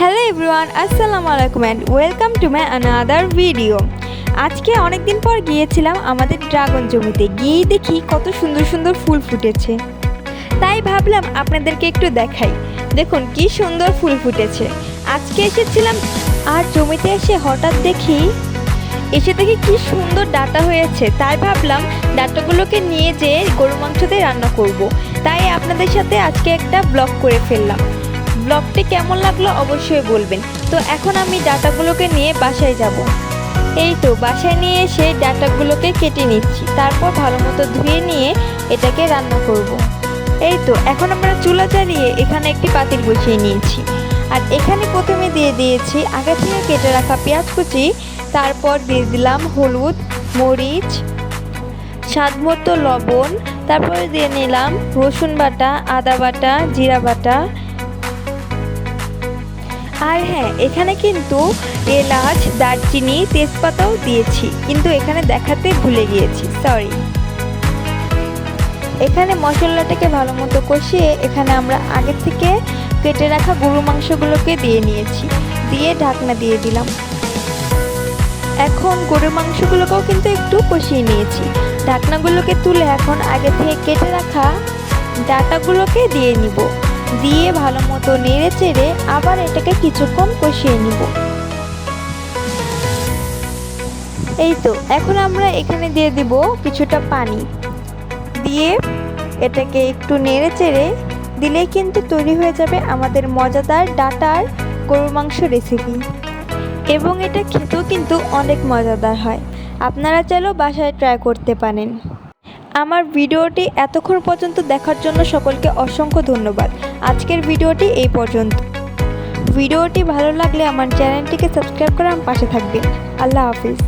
Hello everyone, আসসালামু আলাইকুম and welcome to my another video. আজকে অনেক দিন পর গিয়েছিলাম আমাদের ড্রাগন জমিতে। গিয়ে দেখি কত সুন্দর সুন্দর ফুল ফুটেছে, তাই ভাবলাম আপনাদেরকে একটু দেখাই। দেখুন কি সুন্দর ফুল ফুটেছে। আজকে এসেছিলাম আর জমিতে এসে হঠাৎ দেখি কি সুন্দর ডাঁটা হয়েছে, তাই ভাবলাম ডাঁটাগুলোকে নিয়ে যেয়ে গরু মাংস দিয়ে রান্না করব। তাই আপনাদের সাথে আজকে একটা ব্লগ করে ফেললাম। ব্লগটি কেমন লাগলো অবশ্যই বলবেন। তো এখন আমি ডাঁটাগুলোকে নিয়ে বাসায় যাব। এই তো বাসায় নিয়ে এসে ডাঁটাগুলোকে কেটে নিচ্ছি, তারপর ভালো মতো ধুয়ে নিয়ে এটাকে রান্না করব। এই তো এখন আমরা চুলা জ্বালিয়ে এখানে একটি পাতিল বসিয়ে নিয়েছি। আর এখানে প্রথমে দিয়ে দিয়েছি আগে থেকে কেটে রাখা পেঁয়াজ কুচি, তারপর দিয়ে দিলাম হলুদ, মরিচ, স্বাদ মতো লবণ, তারপরে দিয়ে নিলাম রসুন বাটা, আদা বাটা, জিরা বাটা। আর হ্যাঁ, এখানে কিন্তু এলাচ, দারচিনি, তেজপাতাও দিয়েছি, কিন্তু এখানে দেখাতে ভুলে গিয়েছি, সরি। এখানে মশলাটাকে ভালো মতো কষিয়ে এখানে আমরা আগে থেকে কেটে রাখা গরু মাংসগুলোকে দিয়ে নিয়েছি, দিয়ে ঢাকনা দিয়ে দিলাম। এখন গরুর মাংসগুলোকেও কিন্তু একটু কষিয়ে নিয়েছি। ঢাকনাগুলোকে তুলে এখন আগে থেকে কেটে রাখা ডাঁটাগুলোকে দিয়ে নিব, দিয়ে ভালো মতো নেড়ে চেড়ে আবার এটাকে কিছুক্ষণ কষিয়ে নিব। এই তো এখন আমরা এখানে দিয়ে দিব কিছুটা পানি, দিয়ে এটাকে একটু নেড়ে চেড়ে দিলেই কিন্তু তৈরি হয়ে যাবে আমাদের মজাদার ডাঁটার গরুর মাংস রেসিপি। এবং এটা খেতেও কিন্তু অনেক মজাদার হয়। আপনারা চাইলেও বাসায় ট্রাই করতে পারেন। আমার ভিডিওটি এতক্ষণ পর্যন্ত দেখার জন্য সকলকে অসংখ্য ধন্যবাদ। আজকের ভিডিওটি এই পর্যন্ত। ভিডিওটি ভালো লাগলে আমার চ্যানেলটিকে সাবস্ক্রাইব করে আমার পাশে থাকবেন। আল্লাহ হাফিজ।